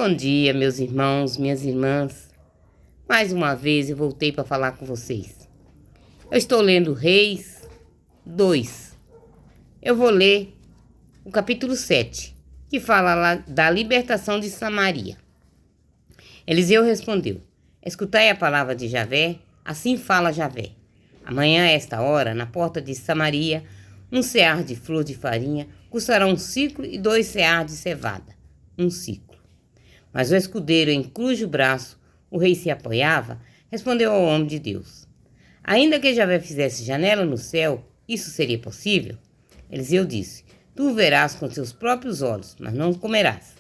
Bom dia, meus irmãos, minhas irmãs. Mais uma vez eu voltei para falar com vocês. Eu estou lendo Reis 2. Eu vou ler o capítulo 7, que fala lá da libertação de Samaria. Eliseu respondeu: Escutai a palavra de Javé, assim fala Javé. Amanhã, a esta hora, na porta de Samaria, um cear de flor de farinha custará 1 siclo e 2 cear de cevada, 1 siclo. Mas o escudeiro em cujo braço o rei se apoiava, respondeu ao homem de Deus: Ainda que Javé fizesse janela no céu, isso seria possível? Eliseu disse: Tu verás com teus próprios olhos, mas não comerás.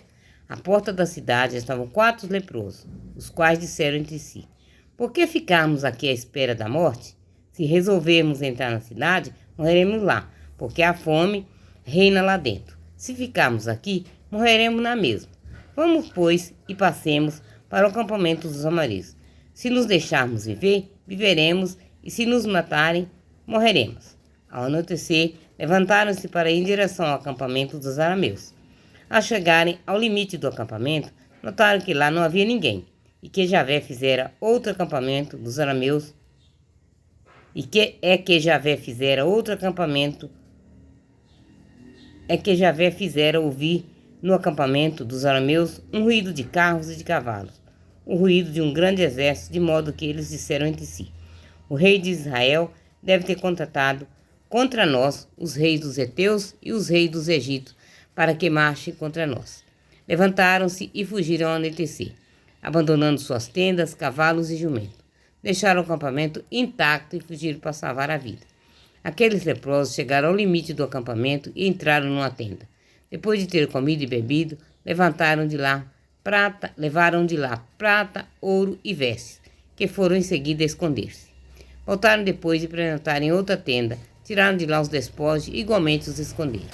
À porta da cidade estavam 4 leprosos, os quais disseram entre si: Por que ficarmos aqui à espera da morte? Se resolvermos entrar na cidade, morreremos lá, porque a fome reina lá dentro. Se ficarmos aqui, morreremos na mesma. Vamos, pois, e passemos para o acampamento dos amaritas. Se nos deixarmos viver, viveremos, e se nos matarem, morreremos. Ao anoitecer, levantaram-se para ir em direção ao acampamento dos arameus. Ao chegarem ao limite do acampamento, notaram que lá não havia ninguém, e que Javé fizera outro acampamento dos arameus, Javé fizera ouvir no acampamento dos arameus um ruído de carros e de cavalos, o ruído de um grande exército, de modo que eles disseram entre si: O rei de Israel deve ter contratado contra nós os reis dos heteus e os reis dos egípcios, para que marchem contra nós. Levantaram-se e fugiram ao anoitecer, abandonando suas tendas, cavalos e jumentos. Deixaram o acampamento intacto e fugiram para salvar a vida. Aqueles leprosos chegaram ao limite do acampamento e entraram numa tenda. Depois de ter comido e bebido, levaram de lá prata, ouro e vestes, que foram em seguida esconder-se. Voltaram depois e apresentaram em outra tenda, tiraram de lá os despojos e igualmente os esconderam.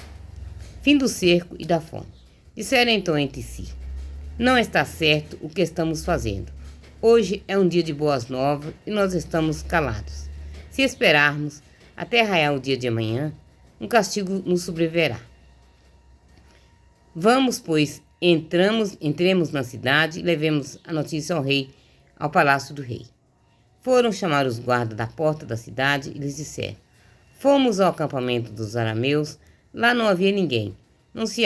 Fim do cerco e da fome. Disseram então entre si: Não está certo o que estamos fazendo. Hoje é um dia de boas novas e nós estamos calados. Se esperarmos até raiar o dia de amanhã, um castigo nos sobrevirá. Vamos, pois, entremos na cidade e levemos a notícia ao rei, ao palácio do rei. Foram chamar os guardas da porta da cidade e lhes disseram: Fomos ao acampamento dos arameus, lá não havia ninguém, não se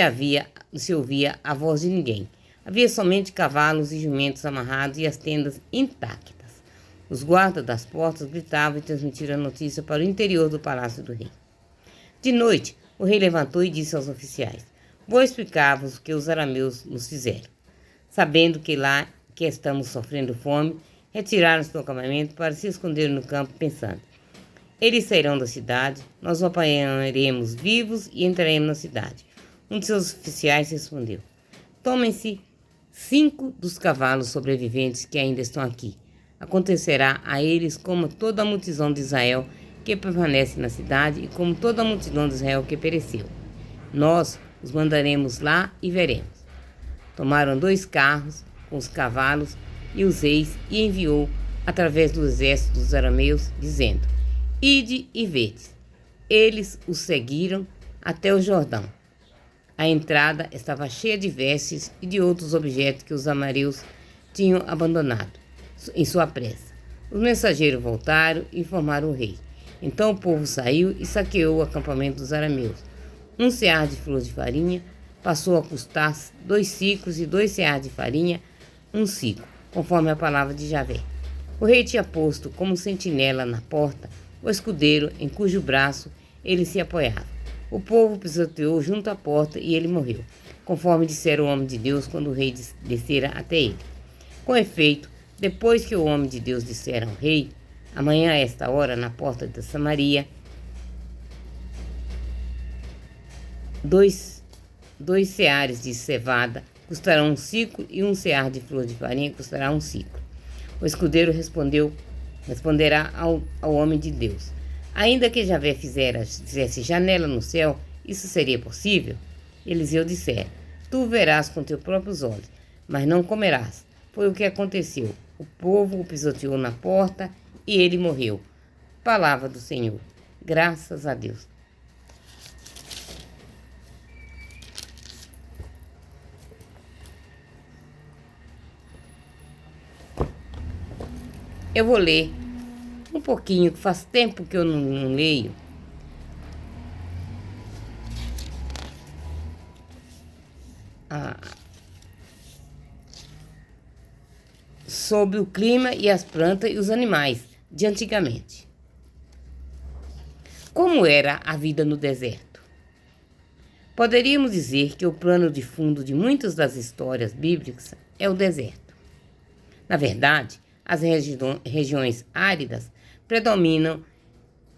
ouvia a voz de ninguém. Havia somente cavalos e jumentos amarrados e as tendas intactas. Os guardas das portas gritavam e transmitiram a notícia para o interior do palácio do rei. De noite, o rei levantou e disse aos oficiais: Vou explicar-vos o que os arameus nos fizeram. Sabendo que lá que estamos sofrendo fome, retiraram-se do acampamento para se esconder no campo, pensando: Eles sairão da cidade, nós o apanharemos vivos e entraremos na cidade. Um de seus oficiais respondeu: Tomem-se 5 dos cavalos sobreviventes que ainda estão aqui. Acontecerá a eles como toda a multidão de Israel que permanece na cidade e como toda a multidão de Israel que pereceu. Nós os mandaremos lá e veremos. Tomaram 2 carros com os cavalos e os reis e enviou através do exército dos arameus, dizendo: Ide e vede. Eles os seguiram até o Jordão. A entrada estava cheia de vestes e de outros objetos que os amareus tinham abandonado em sua pressa. Os mensageiros voltaram e informaram o rei. Então o povo saiu e saqueou o acampamento dos arameus. 1 cear de flor de farinha passou a custar 2 siclos e 2 cear de farinha, 1 siclo, conforme a palavra de Javé. O rei tinha posto como sentinela na porta o escudeiro em cujo braço ele se apoiava. O povo pisoteou junto à porta e ele morreu, conforme dissera o homem de Deus quando o rei descera até ele. Com efeito, depois que o homem de Deus dissera ao rei: Amanhã a esta hora, na porta de Samaria, 2 ceares de cevada custarão 1 siclo e 1 cear de flor de farinha custará 1 siclo. O escudeiro responderá ao homem de Deus: Ainda que Javé fizesse janela no céu, isso seria possível? Eliseu dissera: Tu verás com teus próprios olhos, mas não comerás. Foi o que aconteceu. O povo o pisoteou na porta e ele morreu. Palavra do Senhor. Graças a Deus. Eu vou ler um pouquinho, que faz tempo que eu não leio. Sobre o clima e as plantas e os animais de antigamente. Como era a vida no deserto? Poderíamos dizer que o plano de fundo de muitas das histórias bíblicas é o deserto. Na verdade, as regiões áridas predominam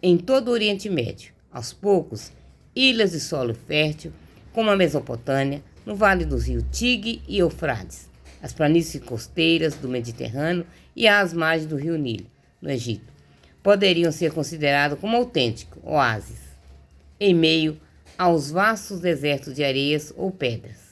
em todo o Oriente Médio. Aos poucos, ilhas de solo fértil, como a Mesopotâmia, no vale dos rios Tigre e Eufrates, as planícies costeiras do Mediterrâneo e as margens do rio Nilo, no Egito, poderiam ser considerados como autênticos oásis, em meio aos vastos desertos de areias ou pedras.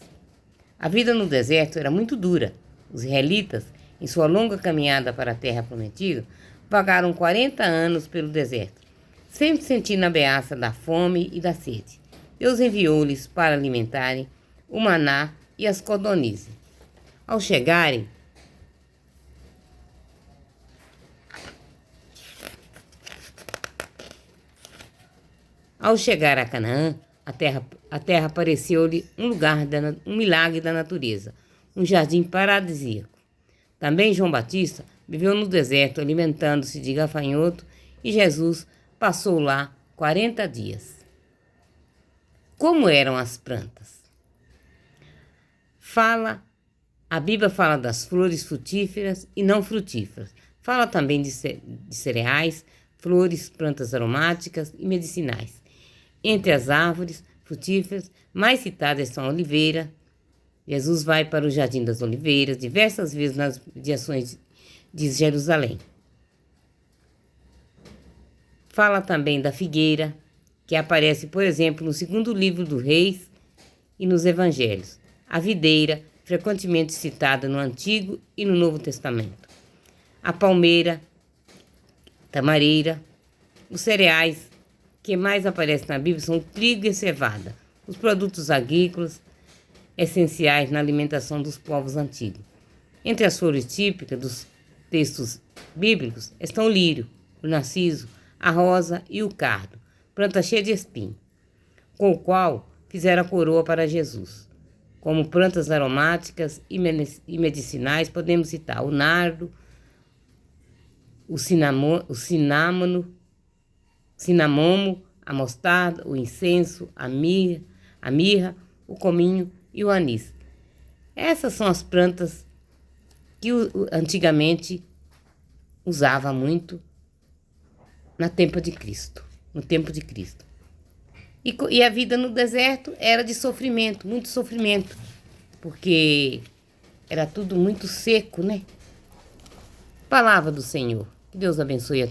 A vida no deserto era muito dura. Os israelitas, em sua longa caminhada para a terra prometida, vagaram 40 anos pelo deserto, sempre sentindo a ameaça da fome e da sede. Deus enviou-lhes para alimentarem o maná e as codornizes. Ao chegarem a Canaã, a terra pareceu-lhe um milagre da natureza, um jardim paradisíaco. Também João Batista viveu no deserto, alimentando-se de gafanhoto, e Jesus passou lá 40 dias. Como eram as plantas? A Bíblia fala das flores frutíferas e não frutíferas. Fala também de cereais, flores, plantas aromáticas e medicinais. Entre as árvores frutíferas, mais citadas são a oliveira. Jesus vai para o Jardim das Oliveiras diversas vezes nas mediações de Jerusalém. Fala também da figueira, que aparece, por exemplo, no segundo livro dos Reis e nos Evangelhos. A videira, frequentemente citada no Antigo e no Novo Testamento. A palmeira, tamareira. Os cereais que mais aparecem na Bíblia são o trigo e a cevada, os produtos agrícolas essenciais na alimentação dos povos antigos. Entre as flores típicas dos textos bíblicos estão o lírio, o narciso, a rosa e o cardo, planta cheia de espinho, com o qual fizeram a coroa para Jesus. Como plantas aromáticas e medicinais, podemos citar o nardo, o cinamomo, a mostarda, o incenso, a mirra, o cominho e o anis. Essas são as plantas que antigamente usava muito no tempo de Cristo. E a vida no deserto era de sofrimento, muito sofrimento, porque era tudo muito seco, né? Palavra do Senhor. Que Deus abençoe a